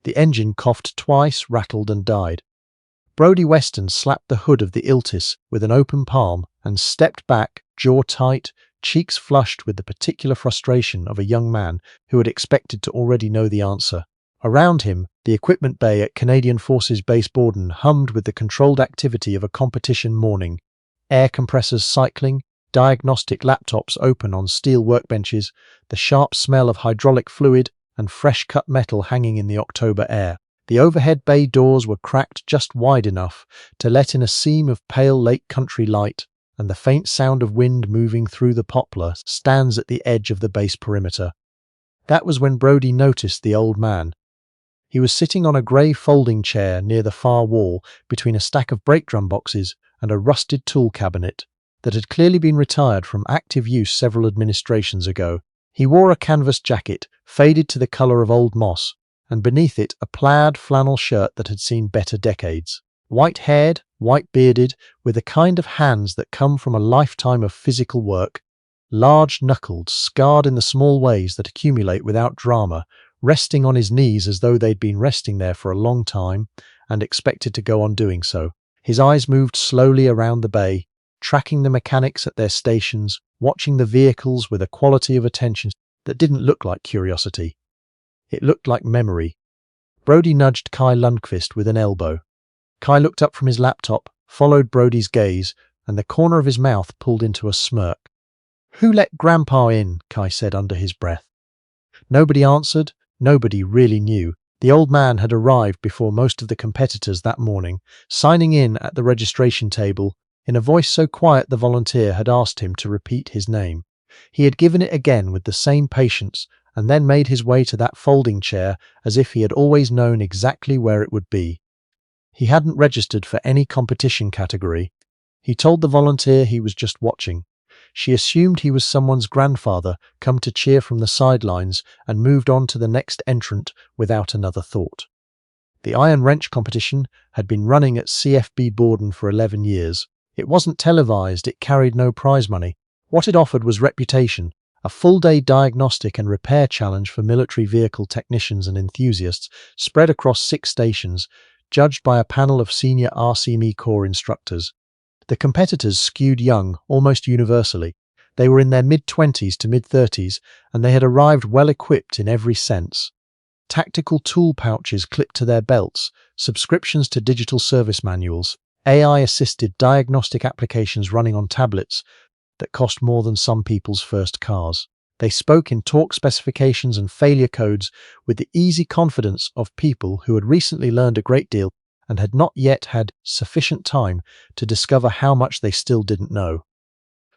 The engine coughed twice, rattled and died. Brodie Weston slapped the hood of the Iltis with an open palm and stepped back, jaw tight, cheeks flushed with the particular frustration of a young man who had expected to already know the answer. Around him, the equipment bay at Canadian Forces Base Borden hummed with the controlled activity of a competition morning. Air compressors cycling, diagnostic laptops open on steel workbenches, the sharp smell of hydraulic fluid and fresh-cut metal hanging in the October air. The overhead bay doors were cracked just wide enough to let in a seam of pale lake country light, and the faint sound of wind moving through the poplar stands at the edge of the base perimeter. That was when Brodie noticed the old man. He was sitting on a grey folding chair near the far wall between a stack of brake drum boxes and a rusted tool cabinet that had clearly been retired from active use several administrations ago. He wore a canvas jacket, faded to the colour of old moss, and beneath it a plaid flannel shirt that had seen better decades. White-haired, white-bearded, with the kind of hands that come from a lifetime of physical work, large-knuckled, scarred in the small ways that accumulate without drama, resting on his knees as though they'd been resting there for a long time and expected to go on doing so. His eyes moved slowly around the bay, tracking the mechanics at their stations, watching the vehicles with a quality of attention that didn't look like curiosity. It looked like memory. Brodie nudged Kai Lundqvist with an elbow. Kai looked up from his laptop, followed Brodie's gaze, and the corner of his mouth pulled into a smirk. "Who let Grandpa in?" Kai said under his breath. Nobody answered. Nobody really knew. The old man had arrived before most of the competitors that morning, signing in at the registration table in a voice so quiet the volunteer had asked him to repeat his name. He had given it again with the same patience, and then made his way to that folding chair as if he had always known exactly where it would be. He hadn't registered for any competition category. He told the volunteer he was just watching. She assumed he was someone's grandfather come to cheer from the sidelines and moved on to the next entrant without another thought. The iron wrench competition had been running at CFB Borden for 11 years. It wasn't televised, it carried no prize money. What it offered was reputation, a full-day diagnostic and repair challenge for military vehicle technicians and enthusiasts spread across 6 stations, judged by a panel of senior RCME Corps instructors. The competitors skewed young, almost universally. They were in their mid-20s to mid-30s, and they had arrived well-equipped in every sense. Tactical tool pouches clipped to their belts, subscriptions to digital service manuals, AI-assisted diagnostic applications running on tablets that cost more than some people's first cars. They spoke in torque specifications and failure codes with the easy confidence of people who had recently learned a great deal and had not yet had sufficient time to discover how much they still didn't know.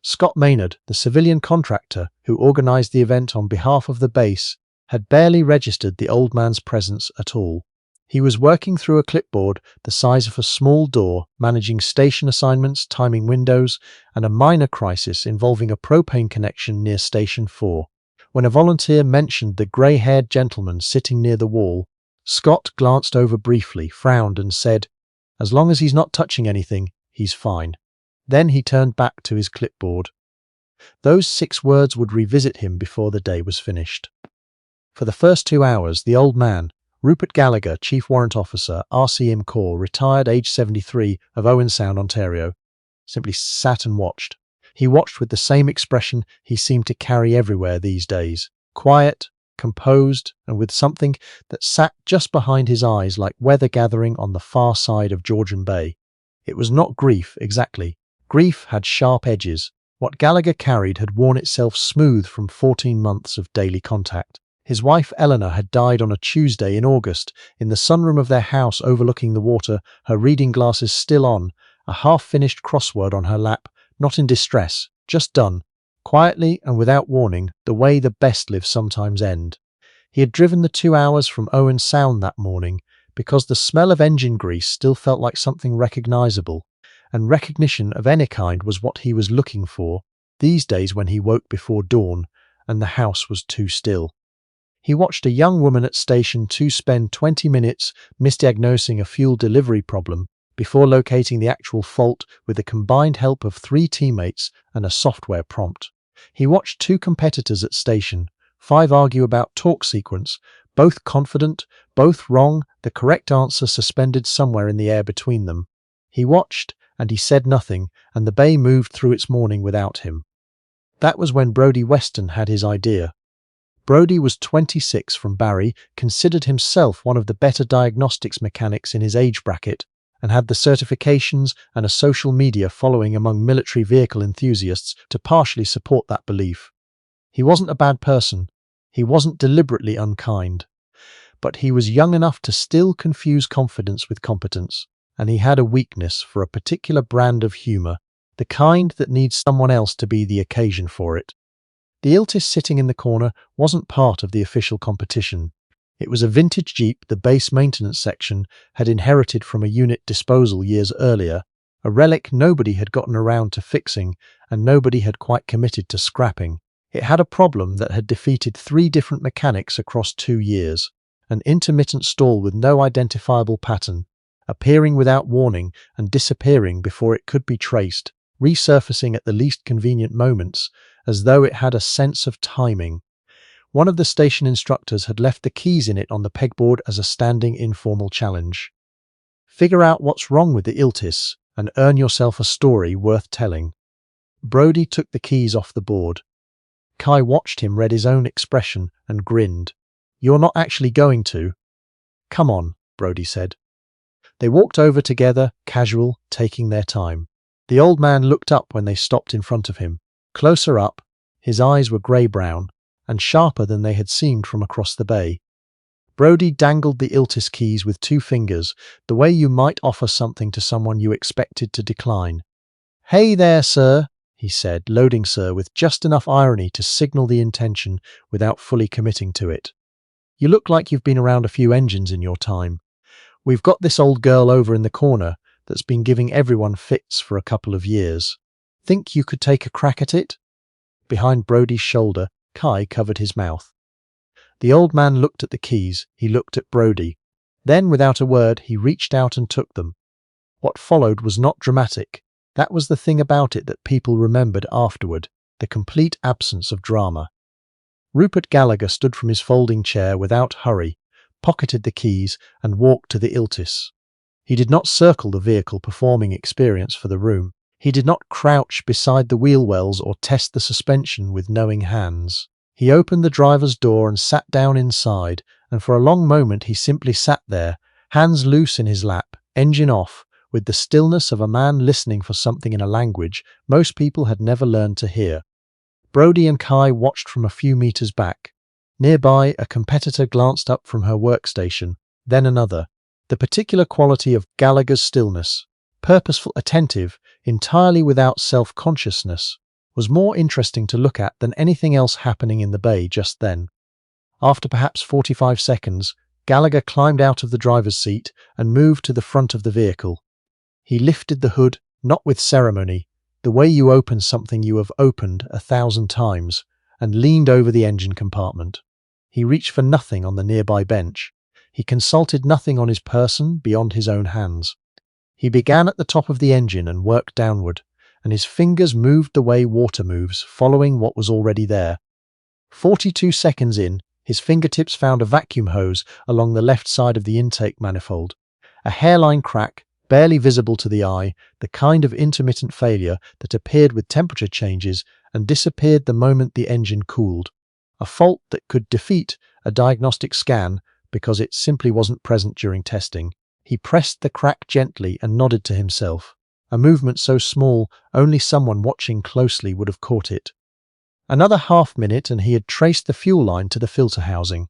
Scott Maynard, the civilian contractor who organized the event on behalf of the base, had barely registered the old man's presence at all. He was working through a clipboard the size of a small door, managing station assignments, timing windows, and a minor crisis involving a propane connection near Station 4. When a volunteer mentioned the grey-haired gentleman sitting near the wall, Scott glanced over briefly, frowned, and said, "As long as he's not touching anything, he's fine." Then he turned back to his clipboard. Those 6 words would revisit him before the day was finished. For the first 2 hours, the old man, Rupert Gallagher, Chief Warrant Officer, RCM Corps, retired age 73 of Owen Sound, Ontario, simply sat and watched. He watched with the same expression he seemed to carry everywhere these days, quiet, composed, and with something that sat just behind his eyes like weather gathering on the far side of Georgian Bay. It was not grief, exactly. Grief had sharp edges. What Gallagher carried had worn itself smooth from 14 months of daily contact. His wife Eleanor had died on a Tuesday in August, in the sunroom of their house overlooking the water, her reading glasses still on, a half-finished crossword on her lap, not in distress, just done, quietly and without warning, the way the best live sometimes end. He had driven the 2 hours from Owen Sound that morning because the smell of engine grease still felt like something recognizable, and recognition of any kind was what he was looking for these days when he woke before dawn and the house was too still. He watched a young woman at Station 2 spend 20 minutes misdiagnosing a fuel delivery problem before locating the actual fault with the combined help of 3 teammates and a software prompt. He watched 2 competitors at Station 5 argue about torque sequence, Both confident, both wrong, the correct answer suspended somewhere in the air between them. He watched, and he said nothing, and the bay moved through its morning without him. That was when Brodie Weston had his idea. Brodie was 26 from Barry, considered himself one of the better diagnostics mechanics in his age bracket, and had the certifications and a social media following among military vehicle enthusiasts to partially support that belief. He wasn't a bad person. He wasn't deliberately unkind. But he was young enough to still confuse confidence with competence, and he had a weakness for a particular brand of humour, the kind that needs someone else to be the occasion for it. The Iltis sitting in the corner wasn't part of the official competition. It was a vintage Jeep the base maintenance section had inherited from a unit disposal years earlier, a relic nobody had gotten around to fixing and nobody had quite committed to scrapping. It had a problem that had defeated 3 different mechanics across 2 years, an intermittent stall with no identifiable pattern, appearing without warning and disappearing before it could be traced, resurfacing at the least convenient moments, as though it had a sense of timing. One of the station instructors had left the keys in it on the pegboard as a standing informal challenge. Figure out what's wrong with the Iltis and earn yourself a story worth telling. Brodie took the keys off the board. Kai watched him, read his own expression, and grinned. "You're not actually going to?" "Come on," Brodie said. They walked over together, casual, taking their time. The old man looked up when they stopped in front of him. Closer up, his eyes were grey-brown, and sharper than they had seemed from across the bay. Brodie dangled the Iltis keys with 2 fingers, the way you might offer something to someone you expected to decline. "Hey there, sir," he said, loading "sir" with just enough irony to signal the intention without fully committing to it. "You look like you've been around a few engines in your time. We've got this old girl over in the corner that's been giving everyone fits for a couple of years. Think you could take a crack at it?" Behind Brodie's shoulder, Kai covered his mouth. The old man looked at the keys, he looked at Brodie. Then, without a word, he reached out and took them. What followed was not dramatic. That was the thing about it that people remembered afterward, the complete absence of drama. Rupert Gallagher stood from his folding chair without hurry, pocketed the keys, and walked to the Iltis. He did not circle the vehicle performing experience for the room. He did not crouch beside the wheel wells or test the suspension with knowing hands. He opened the driver's door and sat down inside, and for a long moment he simply sat there, hands loose in his lap, engine off, with the stillness of a man listening for something in a language most people had never learned to hear. Brodie and Kai watched from a few meters back. Nearby, a competitor glanced up from her workstation, then another. The particular quality of Gallagher's stillness, purposeful, attentive, entirely without self-consciousness, was more interesting to look at than anything else happening in the bay just then. After perhaps 45 seconds, Gallagher climbed out of the driver's seat and moved to the front of the vehicle. He lifted the hood, not with ceremony, the way you open something you have opened 1,000 times, and leaned over the engine compartment. He reached for nothing on the nearby bench. He consulted nothing on his person beyond his own hands. He began at the top of the engine and worked downward, and his fingers moved the way water moves, following what was already there. 42 seconds in, his fingertips found a vacuum hose along the left side of the intake manifold. A hairline crack, barely visible to the eye, the kind of intermittent failure that appeared with temperature changes and disappeared the moment the engine cooled. A fault that could defeat a diagnostic scan because it simply wasn't present during testing. He pressed the crack gently and nodded to himself, a movement so small only someone watching closely would have caught it. Another half-minute and he had traced the fuel line to the filter housing.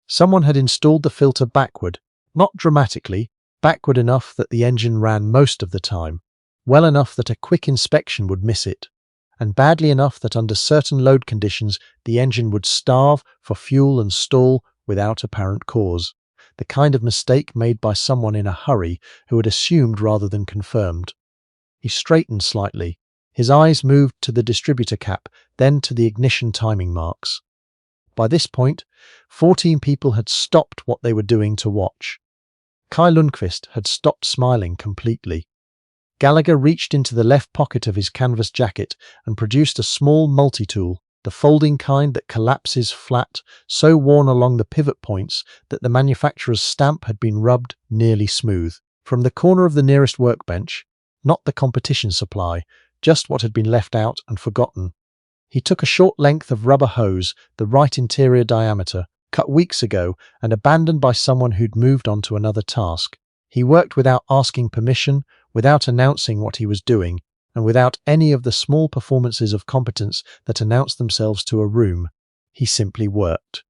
Someone had installed the filter backward, not dramatically, backward enough that the engine ran most of the time, well enough that a quick inspection would miss it, and badly enough that under certain load conditions the engine would starve for fuel and stall without apparent cause, the kind of mistake made by someone in a hurry who had assumed rather than confirmed. He straightened slightly. His eyes moved to the distributor cap, then to the ignition timing marks. By this point, 14 people had stopped what they were doing to watch. Kai Lundqvist had stopped smiling completely. Gallagher reached into the left pocket of his canvas jacket and produced a small multi-tool, the folding kind that collapses flat, so worn along the pivot points that the manufacturer's stamp had been rubbed nearly smooth. From the corner of the nearest workbench, not the competition supply, just what had been left out and forgotten, he took a short length of rubber hose, the right interior diameter, cut weeks ago and abandoned by someone who'd moved on to another task. He worked without asking permission, without announcing what he was doing, and without any of the small performances of competence that announce themselves to a room. He simply worked.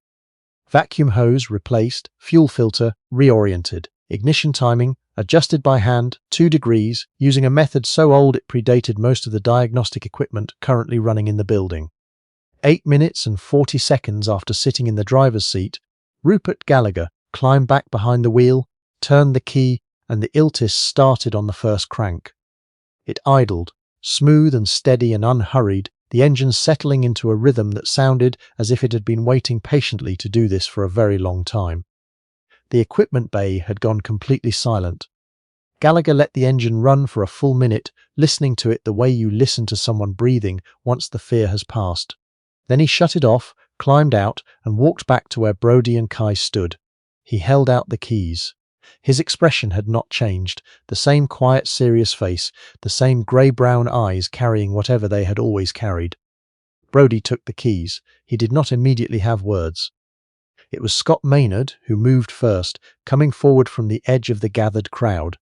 Vacuum hose replaced, fuel filter reoriented, ignition timing adjusted by hand 2 degrees, using a method so old it predated most of the diagnostic equipment currently running in the building. 8 minutes and 40 seconds after sitting in the driver's seat, Rupert Gallagher climbed back behind the wheel, turned the key, and the Iltis started on the first crank. It idled, smooth and steady and unhurried, the engine settling into a rhythm that sounded as if it had been waiting patiently to do this for a very long time. The equipment bay had gone completely silent. Gallagher let the engine run for a full minute, listening to it the way you listen to someone breathing once the fear has passed. Then he shut it off, climbed out, and walked back to where Brodie and Kai stood. He held out the keys. His expression had not changed, the same quiet, serious face, the same grey-brown eyes carrying whatever they had always carried. Brodie took the keys. He did not immediately have words. It was Scott Maynard who moved first, coming forward from the edge of the gathered crowd.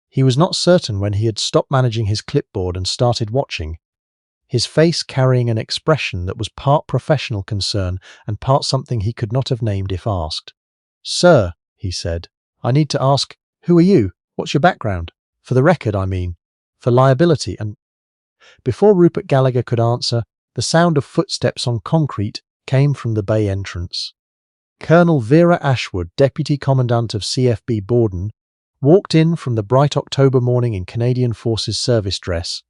He was not certain when he had stopped managing his clipboard and started watching, his face carrying an expression that was part professional concern and part something he could not have named if asked. "Sir," he said, "I need to ask, who are you? What's your background? For the record, I mean. For liability and—" Before Rupert Gallagher could answer, the sound of footsteps on concrete came from the bay entrance. Colonel Vera Ashwood, Deputy Commandant of CFB Borden, walked in from the bright October morning in Canadian Forces service dress,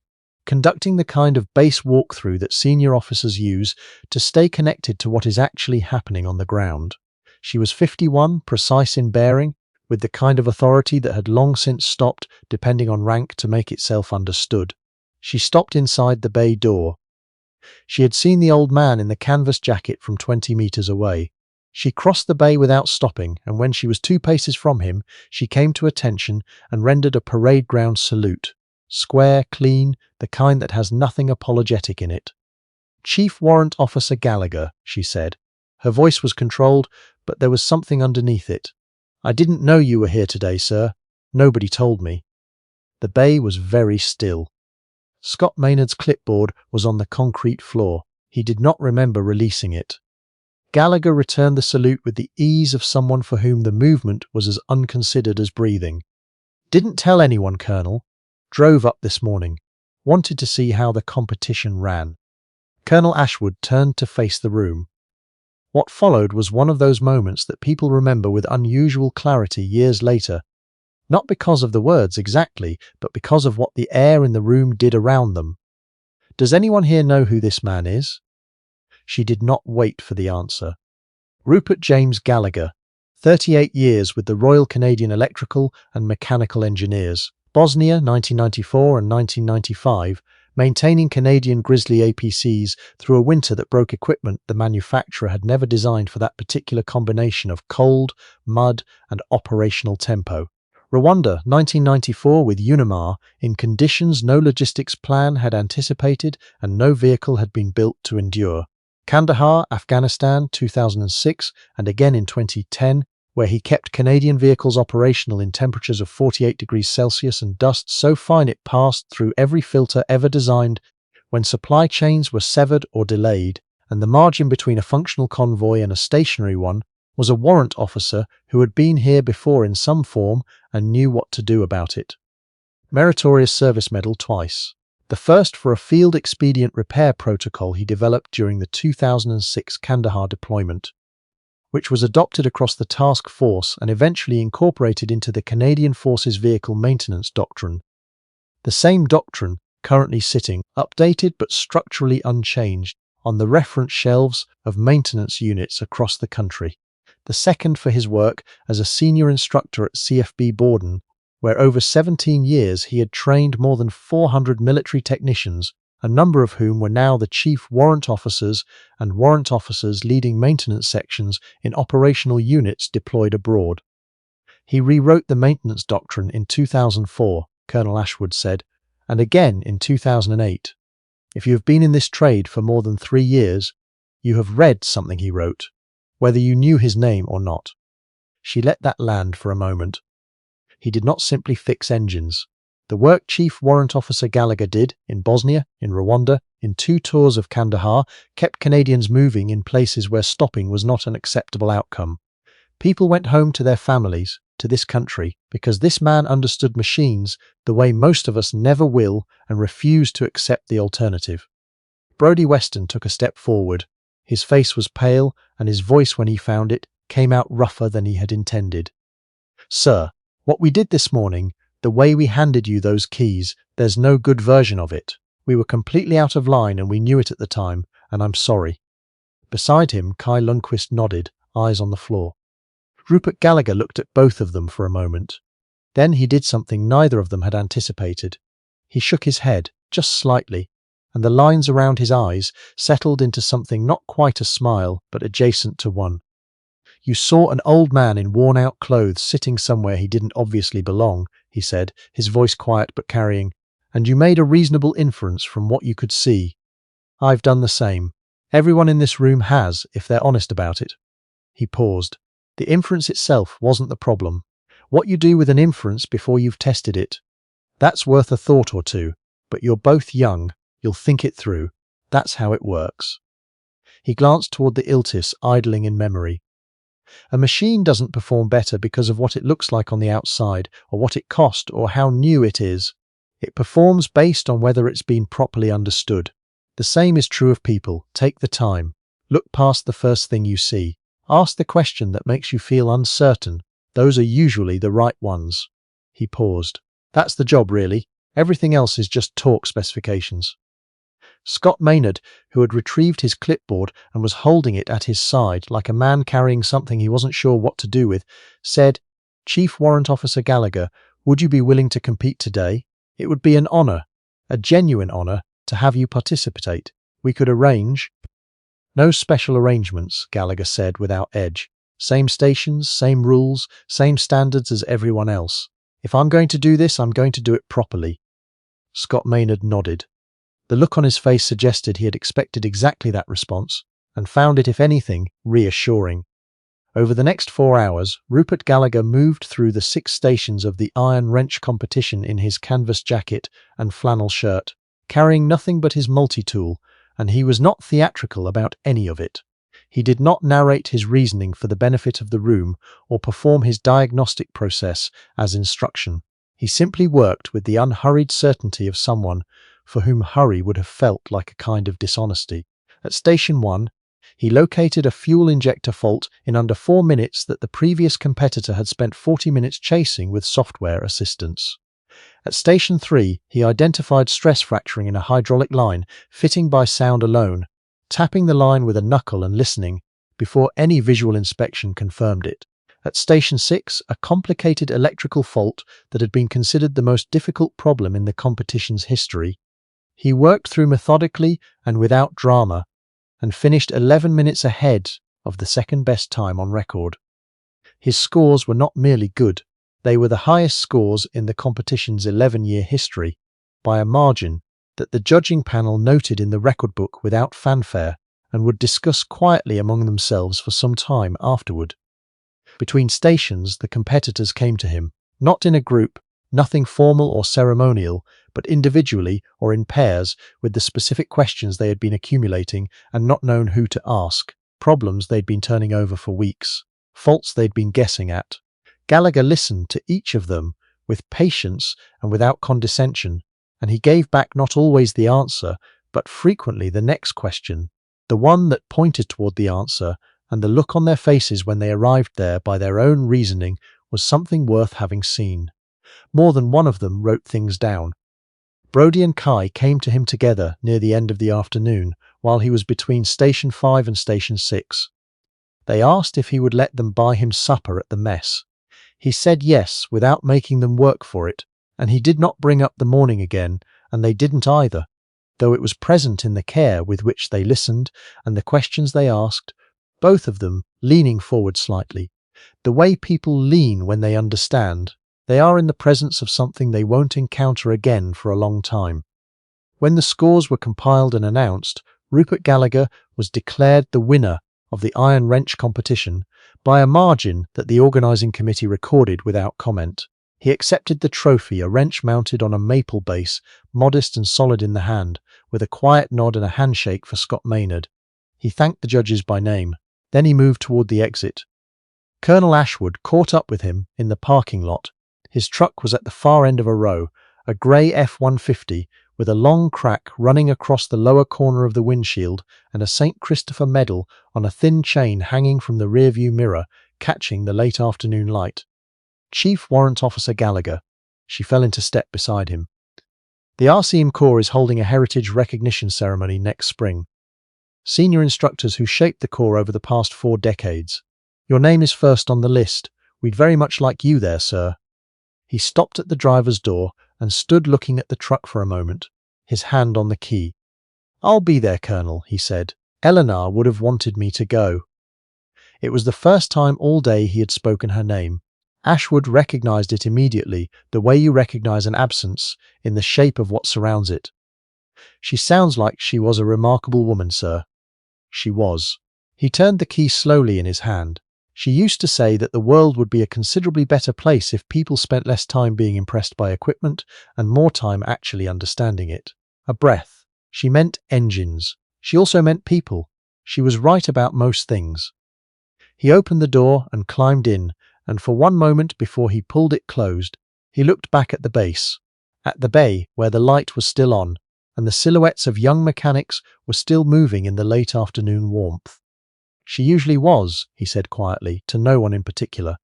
conducting the kind of base walkthrough that senior officers use to stay connected to what is actually happening on the ground. She was 51, precise in bearing, with the kind of authority that had long since stopped, depending on rank, to make itself understood. She stopped inside the bay door. She had seen the old man in the canvas jacket from 20 meters away. She crossed the bay without stopping, and when she was 2 paces from him, she came to attention and rendered a parade ground salute. Square, clean, the kind that has nothing apologetic in it. "Chief Warrant Officer Gallagher," she said. Her voice was controlled, but there was something underneath it. "I didn't know you were here today, sir. Nobody told me." The bay was very still. Scott Maynard's clipboard was on the concrete floor. He did not remember releasing it. Gallagher returned the salute with the ease of someone for whom the movement was as unconsidered as breathing. "Didn't tell anyone, Colonel. Drove up this morning. Wanted to see how the competition ran." Colonel Ashwood turned to face the room. What followed was one of those moments that people remember with unusual clarity years later, not because of the words exactly, but because of what the air in the room did around them. "Does anyone here know who this man is?" She did not wait for the answer. Rupert James Gallagher, 38 years with the Royal Canadian Electrical and Mechanical Engineers, Bosnia 1994 and 1995, maintaining Canadian Grizzly APCs through a winter that broke equipment the manufacturer had never designed for that particular combination of cold, mud, and operational tempo. Rwanda 1994 with Unimar, in conditions no logistics plan had anticipated and no vehicle had been built to endure. Kandahar, Afghanistan 2006, and again in 2010, where he kept Canadian vehicles operational in temperatures of 48 degrees Celsius and dust so fine it passed through every filter ever designed, when supply chains were severed or delayed, and the margin between a functional convoy and a stationary one was a warrant officer who had been here before in some form and knew what to do about it. Meritorious Service Medal twice. The first for a field expedient repair protocol he developed during the 2006 Kandahar deployment, which was adopted across the task force and eventually incorporated into the Canadian Forces Vehicle Maintenance Doctrine. The same doctrine currently sitting, updated but structurally unchanged, on the reference shelves of maintenance units across the country. The second for his work as a senior instructor at CFB Borden, where over 17 years he had trained more than 400 military technicians a number of whom were now the chief warrant officers and warrant officers leading maintenance sections in operational units deployed abroad. He rewrote the maintenance doctrine in 2004, Colonel Ashwood said, and again in 2008. If you have been in this trade for more than 3 years, you have read something he wrote, whether you knew his name or not. She let that land for a moment. He did not simply fix engines. The work Chief Warrant Officer Gallagher did in Bosnia, in Rwanda, in 2 tours of Kandahar, kept Canadians moving in places where stopping was not an acceptable outcome. People went home to their families, to this country, because this man understood machines the way most of us never will and refused to accept the alternative. Brodie Weston took a step forward. His face was pale, and his voice, when he found it, came out rougher than he had intended. "Sir, what we did this morning, the way we handed you those keys, there's no good version of it. We were completely out of line and we knew it at the time, and I'm sorry." Beside him, Kai Lundquist nodded, eyes on the floor. Rupert Gallagher looked at both of them for a moment. Then he did something neither of them had anticipated. He shook his head, just slightly, and the lines around his eyes settled into something not quite a smile, but adjacent to one. "You saw an old man in worn-out clothes sitting somewhere he didn't obviously belong," he said, his voice quiet but carrying, "and you made a reasonable inference from what you could see. I've done the same. Everyone in this room has, if they're honest about it." He paused. The inference itself wasn't the problem. What you do with an inference before you've tested it, that's worth a thought or two, but you're both young, you'll think it through. That's how it works. He glanced toward the Iltis, idling in memory. A machine doesn't perform better because of what it looks like on the outside, or what it cost, or how new it is. It performs based on whether it's been properly understood. The same is true of people. Take the time. Look past the first thing you see. Ask the question that makes you feel uncertain. Those are usually the right ones. He paused. That's the job, really. Everything else is just talk specifications. Scott Maynard, who had retrieved his clipboard and was holding it at his side like a man carrying something he wasn't sure what to do with, said, "Chief Warrant Officer Gallagher, would you be willing to compete today? It would be an honour, a genuine honour, to have you participate. We could arrange—" "No special arrangements," Gallagher said without edge. "Same stations, same rules, same standards as everyone else. If I'm going to do this, I'm going to do it properly." Scott Maynard nodded. The look on his face suggested he had expected exactly that response, and found it, if anything, reassuring. Over the next 4 hours, Rupert Gallagher moved through the 6 stations of the iron wrench competition in his canvas jacket and flannel shirt, carrying nothing but his multi-tool, and he was not theatrical about any of it. He did not narrate his reasoning for the benefit of the room or perform his diagnostic process as instruction. He simply worked with the unhurried certainty of someone for whom hurry would have felt like a kind of dishonesty. At Station 1, he located a fuel injector fault in under 4 minutes that the previous competitor had spent 40 minutes chasing with software assistance. At Station 3, he identified stress fracturing in a hydraulic line, fitting by sound alone, tapping the line with a knuckle and listening, before any visual inspection confirmed it. At Station 6, a complicated electrical fault that had been considered the most difficult problem in the competition's history. He worked through methodically and without drama, and finished 11 minutes ahead of the second-best time on record. His scores were not merely good, they were the highest scores in the competition's 11-year history, by a margin that the judging panel noted in the record book without fanfare and would discuss quietly among themselves for some time afterward. Between stations, the competitors came to him, not in a group, nothing formal or ceremonial, but individually or in pairs with the specific questions they had been accumulating and not known who to ask, problems they'd been turning over for weeks, faults they'd been guessing at. Gallagher listened to each of them with patience and without condescension, and he gave back not always the answer, but frequently the next question, the one that pointed toward the answer, and the look on their faces when they arrived there by their own reasoning was something worth having seen. More than one of them wrote things down. Brodie and Kai came to him together near the end of the afternoon, while he was between Station 5 and Station 6. They asked if he would let them buy him supper at the mess. He said yes, without making them work for it, and he did not bring up the morning again, and they didn't either. though it was present in the care with which they listened and the questions they asked, both of them leaning forward slightly. The way people lean when they understand, they are in the presence of something they won't encounter again for a long time. When the scores were compiled and announced, Rupert Gallagher was declared the winner of the Iron Wrench competition by a margin that the organising committee recorded without comment. He accepted the trophy, a wrench mounted on a maple base, modest and solid in the hand, with a quiet nod and a handshake for Scott Maynard. He thanked the judges by name. Then he moved toward the exit. Colonel Ashwood caught up with him in the parking lot. His truck was at the far end of a row, a grey F-150 with a long crack running across the lower corner of the windshield and a St. Christopher medal on a thin chain hanging from the rearview mirror, catching the late afternoon light. Chief Warrant Officer Gallagher. She fell into step beside him. The RCM Corps is holding a heritage recognition ceremony next spring. Senior instructors who shaped the Corps over the past 4 decades. Your name is first on the list. We'd very much like you there, sir. He stopped at the driver's door and stood looking at the truck for a moment, his hand on the key. I'll be there, Colonel, he said. Eleanor would have wanted me to go. It was the first time all day he had spoken her name. Ashwood recognized it immediately, the way you recognize an absence, in the shape of what surrounds it. She sounds like she was a remarkable woman, sir. She was. He turned the key slowly in his hand. She used to say that the world would be a considerably better place if people spent less time being impressed by equipment and more time actually understanding it. A breath. She meant engines. She also meant people. She was right about most things. He opened the door and climbed in, and for one moment before he pulled it closed, he looked back at the base, at the bay where the light was still on, and the silhouettes of young mechanics were still moving in the late afternoon warmth. She usually was, he said quietly, to no one in particular.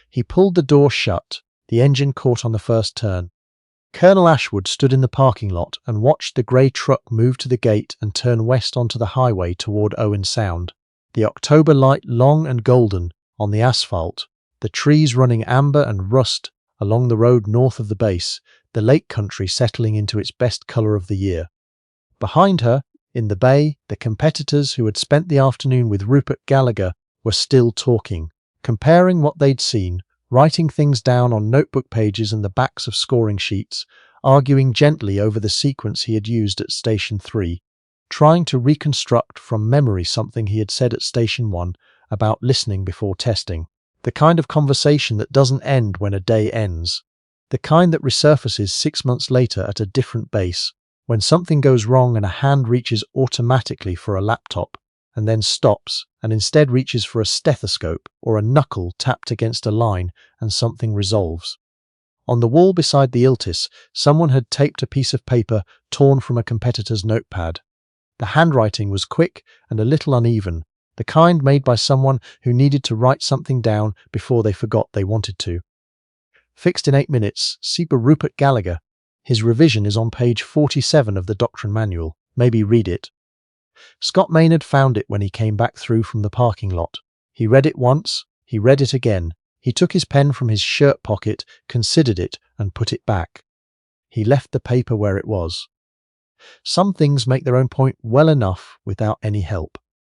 He pulled the door shut. The engine caught on the first turn. Colonel Ashwood stood in the parking lot and watched the grey truck move to the gate and turn west onto the highway toward Owen Sound. The October light long and golden on the asphalt, the trees running amber and rust along the road north of the base, the lake country settling into its best colour of the year. Behind her, in the bay, the competitors who had spent the afternoon with Rupert Gallagher were still talking, comparing what they'd seen, writing things down on notebook pages and the backs of scoring sheets, arguing gently over the sequence he had used at Station 3, trying to reconstruct from memory something he had said at Station 1 about listening before testing. The kind of conversation that doesn't end when a day ends. The kind that resurfaces 6 months later at a different base, when something goes wrong and a hand reaches automatically for a laptop, and then stops, and instead reaches for a stethoscope or a knuckle tapped against a line and something resolves. On the wall beside the Iltis, someone had taped a piece of paper torn from a competitor's notepad. The handwriting was quick and a little uneven, the kind made by someone who needed to write something down before they forgot they wanted to. Fixed in 8 minutes, Sieber Rupert Gallagher. His revision is on page 47 of the Doctrine Manual. Maybe read it. Scott Maynard found it when he came back through from the parking lot. He read it once, he read it again. He took his pen from his shirt pocket, considered it, and put it back. He left the paper where it was. Some things make their own point well enough without any help.